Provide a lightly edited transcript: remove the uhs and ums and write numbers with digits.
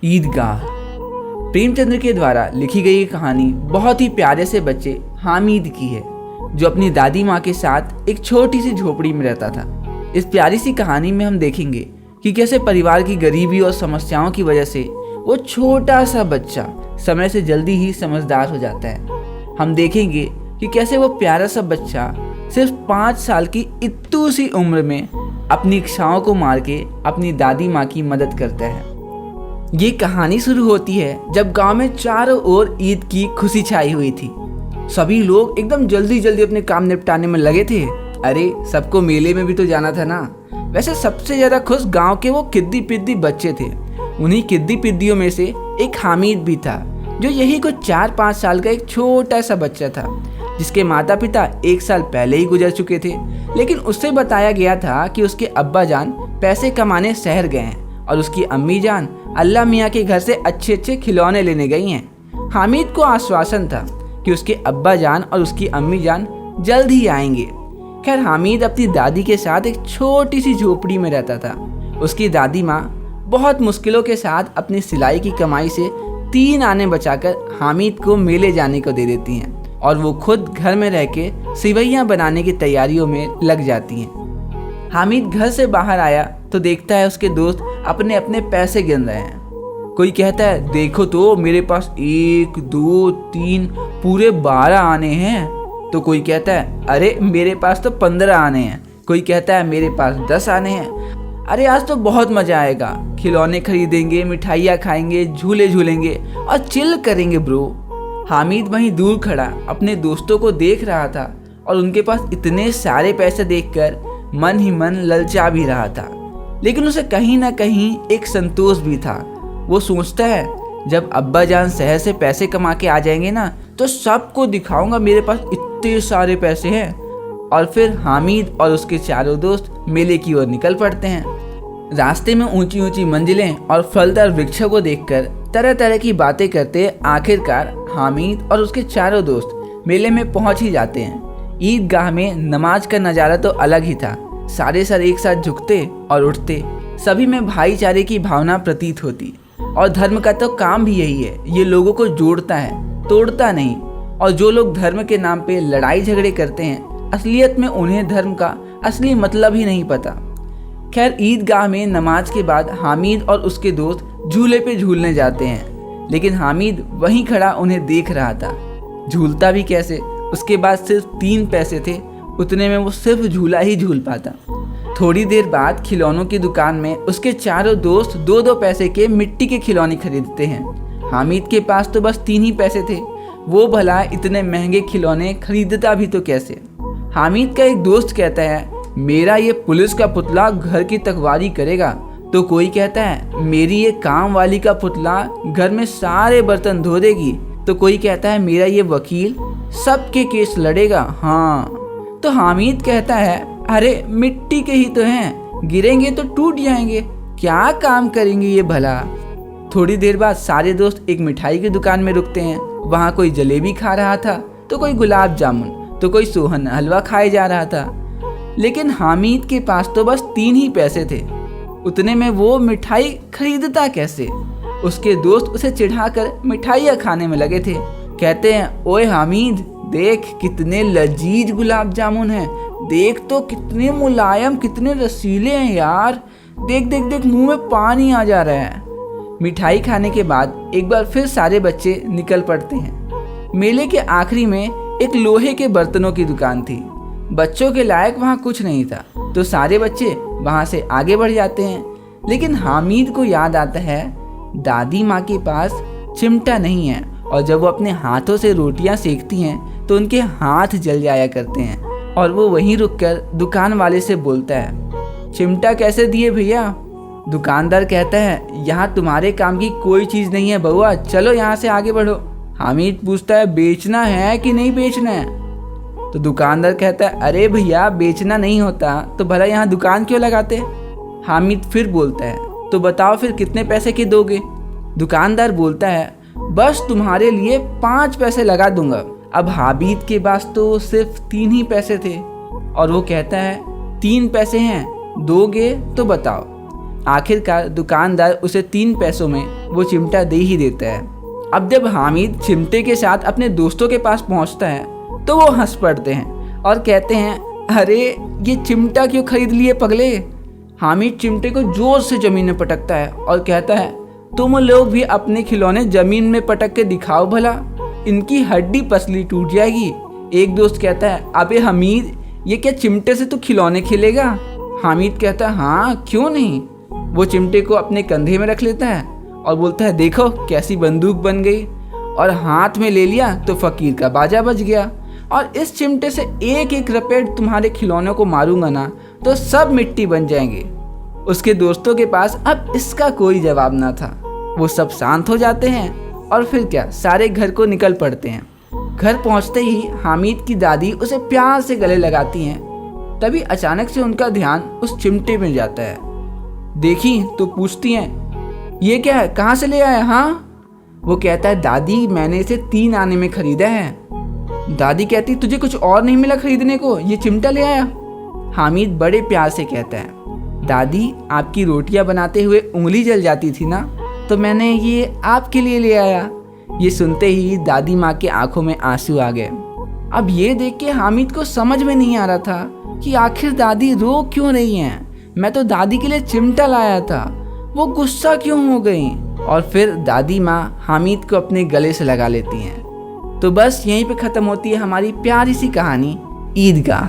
ईदगाह। प्रेमचंद्र के द्वारा लिखी गई कहानी बहुत ही प्यारे से बच्चे हामिद की है, जो अपनी दादी माँ के साथ एक छोटी सी झोपड़ी में रहता था। इस प्यारी सी कहानी में हम देखेंगे कि कैसे परिवार की गरीबी और समस्याओं की वजह से वो छोटा सा बच्चा समय से जल्दी ही समझदार हो जाता है। हम देखेंगे कि कैसे वो प्यारा सा बच्चा सिर्फ 5 साल की इतनी सी उम्र में अपनी इच्छाओं को मार के अपनी दादी माँ की मदद करता है। ये कहानी शुरू होती है जब गांव में चारों ओर ईद की खुशी छाई हुई थी। सभी लोग एकदम जल्दी जल्दी अपने काम निपटाने में लगे थे। अरे सबको मेले में भी तो जाना था ना। वैसे सबसे ज्यादा खुश गांव के वो किद्दी पिद्दी बच्चे थे। उन्हीं किद्दी पिद्दियों में से एक हामिद भी था, जो यही कुछ 4-5 साल का एक छोटा सा बच्चा था, जिसके माता पिता 1 साल पहले ही गुजर चुके थे। लेकिन उससे बताया गया था कि उसके अब्बा जान पैसे कमाने शहर गए हैं और उसकी अम्मी जान अल्लाह मियाँ के घर से अच्छे अच्छे खिलौने लेने गई हैं। हामिद को आश्वासन था कि उसके अब्बा जान और उसकी अम्मी जान जल्द ही आएंगे। खैर, हामिद अपनी दादी के साथ एक छोटी सी झोपड़ी में रहता था। उसकी दादी माँ बहुत मुश्किलों के साथ अपनी सिलाई की कमाई से 3 आने बचाकर हामिद को मेले जाने को दे देती हैं और वो खुद घर में रह के सिवैयाँ बनाने की तैयारियों में लग जाती हैं। हामिद घर से बाहर आया तो देखता है उसके दोस्त अपने अपने पैसे गिन रहे हैं। कोई कहता है, देखो तो मेरे पास 1, 2, 3 पूरे 12 आने हैं। तो कोई कहता है, अरे मेरे पास तो 15 आने हैं। कोई कहता है, मेरे पास 10 आने हैं। अरे आज तो बहुत मजा आएगा, खिलौने खरीदेंगे, मिठाइयाँ खाएंगे, झूले झूलेंगे और चिल करेंगे ब्रो। हामिद वहीं दूर खड़ा अपने दोस्तों को देख रहा था और उनके पास इतने सारे पैसे देखकर मन ही मन ललचा भी रहा था। लेकिन उसे कहीं ना कहीं एक संतोष भी था। वो सोचता है, जब अब्बा जान शहर से पैसे कमा के आ जाएंगे ना, तो सबको दिखाऊंगा मेरे पास इतने सारे पैसे हैं। और फिर हामिद और उसके चारों दोस्त मेले की ओर निकल पड़ते हैं। रास्ते में ऊंची ऊंची मंजिलें और फलदार वृक्षों को देखकर तरह तरह की बातें करते आखिरकार हामिद और उसके चारों दोस्त मेले में पहुंच ही जाते हैं। ईदगाह में नमाज का नज़ारा तो अलग ही था। सारे सर एक साथ झुकते और उठते, सभी में भाईचारे की भावना प्रतीत होती। और धर्म का तो काम भी यही है, ये लोगों को जोड़ता है, तोड़ता नहीं। और जो लोग धर्म के नाम पे लड़ाई झगड़े करते हैं, असलियत में उन्हें धर्म का असली मतलब ही नहीं पता। खैर, ईदगाह में नमाज के बाद हामिद और उसके दोस्त झूले पे झूलने जाते हैं। लेकिन हामिद वहीं खड़ा उन्हें देख रहा था। झूलता भी कैसे? उसके बाद सिर्फ 3 पैसे थे, उतने में वो सिर्फ झूला ही झूल पाता। थोड़ी देर बाद खिलौनों की दुकान में उसके चारों दोस्त 2-2 पैसे के मिट्टी के खिलौने खरीदते हैं। हामिद के पास तो बस 3 ही पैसे थे। वो भला इतने महंगे खिलौने खरीदता भी तो कैसे? हामिद का एक दोस्त कहता है, मेरा ये पुलिस का पुतला घर की तकवारी करेगा। तो कोई कहता है, मेरी ये काम वाली का पुतला घर में सारे बर्तन धो देगी। तो कोई कहता है, मेरा ये वकील सबके केस लड़ेगा। हाँ, तो हामिद कहता है, अरे मिट्टी के ही तो हैं, गिरेंगे तो टूट जाएंगे, क्या काम करेंगे ये भला। थोड़ी देर बाद सारे दोस्त एक मिठाई की दुकान में रुकते हैं। वहाँ कोई जलेबी खा रहा था, तो कोई गुलाब जामुन, तो कोई सोहन हलवा खाए जा रहा था। लेकिन हामिद के पास तो बस 3 ही पैसे थे, उतने में वो मिठाई खरीदता कैसे? उसके दोस्त उसे चिढ़ाकर मिठाइयाँ खाने में लगे थे। कहते हैं, ओए हामिद, देख कितने लजीज गुलाब जामुन हैं, देख तो कितने मुलायम, कितने रसीले हैं यार, देख देख देख मुंह में पानी आ जा रहा है। मिठाई खाने के बाद एक बार फिर सारे बच्चे निकल पड़ते हैं। मेले के आखिरी में एक लोहे के बर्तनों की दुकान थी। बच्चों के लायक वहाँ कुछ नहीं था, तो सारे बच्चे वहाँ से आगे बढ़ जाते हैं। लेकिन हामिद को याद आता है, दादी माँ के पास चिमटा नहीं है और जब वो अपने हाथों से रोटियां सेकती हैं तो उनके हाथ जल जाया करते हैं। और वो वहीं रुककर दुकान वाले से बोलता है, चिमटा कैसे दिए भैया? दुकानदार कहता है, यहाँ तुम्हारे काम की कोई चीज़ नहीं है बउआ, चलो यहाँ से आगे बढ़ो। हामिद पूछता है, बेचना है कि नहीं बेचना है? तो दुकानदार कहता है, अरे भैया बेचना नहीं होता तो भला यहाँ दुकान क्यों लगाते? हामिद फिर बोलता है, तो बताओ फिर कितने पैसे के दोगे? दुकानदार बोलता है, बस तुम्हारे लिए 5 पैसे लगा दूंगा। अब हामिद के पास तो सिर्फ 3 ही पैसे थे और वो कहता है, 3 पैसे हैं, दोगे तो बताओ। आखिरकार दुकानदार उसे 3 पैसों में वो चिमटा दे ही देता है। अब जब हामिद चिमटे के साथ अपने दोस्तों के पास पहुंचता है तो वो हंस पड़ते हैं और कहते हैं, अरे ये चिमटा क्यों खरीद लिए पगले। हामिद चिमटे को जोर से जमीन में पटकता है और कहता है, तुम लोग भी अपने खिलौने जमीन में पटक के दिखाओ भला, इनकी हड्डी पसली टूट जाएगी। एक दोस्त कहता है, अबे हमीद ये क्या चिमटे से तू खिलौने खेलेगा। हामिद कहता है, हाँ क्यों नहीं। वो चिमटे को अपने कंधे में रख लेता है और बोलता है, देखो कैसी बंदूक बन गई, और हाथ में ले लिया तो फकीर का बाजा बज गया। और इस चिमटे से एक एक रपेट तुम्हारे खिलौनों को मारूंगा ना तो सब मिट्टी बन जाएंगे। उसके दोस्तों के पास अब इसका कोई जवाब ना था। वो सब शांत हो जाते हैं और फिर क्या, सारे घर को निकल पड़ते हैं। घर पहुंचते ही हामिद की दादी उसे प्यार से गले लगाती हैं। तभी अचानक से उनका ध्यान उस चिमटे में जाता है। देखी तो पूछती हैं, ये क्या है, कहाँ से ले आया। हाँ, वो कहता है, दादी मैंने इसे 3 आने में खरीदा है। दादी कहती, तुझे कुछ और नहीं मिला खरीदने को, ये चिमटा ले आया। हामिद बड़े प्यार से कहता है, दादी आपकी रोटियां बनाते हुए उंगली जल जाती थी ना, तो मैंने ये आपके लिए ले आया। ये सुनते ही दादी माँ के आंखों में आंसू आ गए। अब ये देख के हामिद को समझ में नहीं आ रहा था कि आखिर दादी रो क्यों रही हैं। मैं तो दादी के लिए चिमटा लाया था, वो गुस्सा क्यों हो गई। और फिर दादी माँ हामिद को अपने गले से लगा लेती हैं। तो बस यहीं पे ख़त्म होती है हमारी प्यारी सी कहानी ईदगाह।